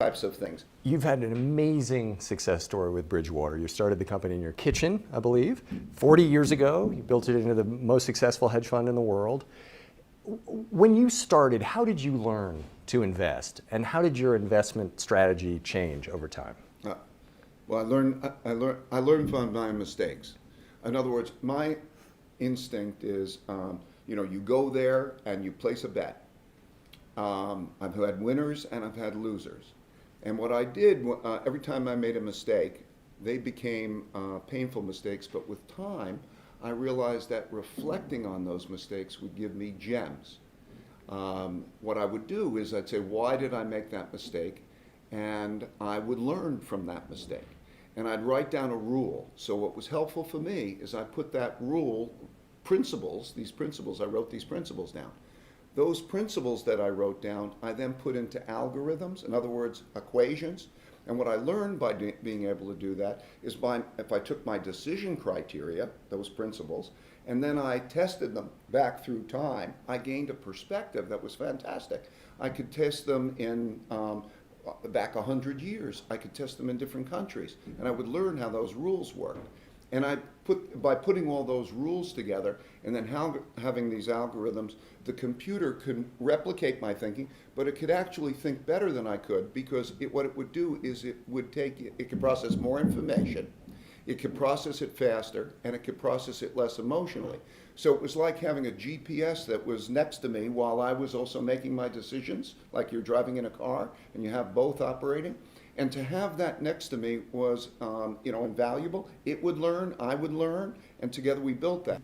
Types of things. You've had an amazing success story with Bridgewater. You started the company in your kitchen, I believe. 40 years ago, you built it into the most successful hedge fund in the world. When you started, how did you learn to invest? And how did your investment strategy change over time? Well, I learned from my mistakes. In other words, my instinct is, you go there and you place a bet. I've had winners and I've had losers. And what I did, every time I made a mistake, they became painful mistakes, but with time, I realized that reflecting on those mistakes would give me gems. What I would do is I'd say, why did I make that mistake? And I would learn from that mistake. And I'd write down a rule. So what was helpful for me is I put that rule, I wrote these principles down. Those principles that I wrote down, I then put into algorithms, in other words, equations. And what I learned by being able to do that is if I took my decision criteria, those principles, and then I tested them back through time, I gained a perspective that was fantastic. I could test them in back 100 years. I could test them in different countries, and I would learn how those rules worked. And by putting all those rules together and then having these algorithms, the computer could replicate my thinking, but it could actually think better than I could, because what it would do is it could process more information, it could process it faster, and it could process it less emotionally. So it was like having a GPS that was next to me while I was also making my decisions, like you're driving in a car and you have both operating. And to have that next to me was, invaluable. It would learn, I would learn, and together we built that.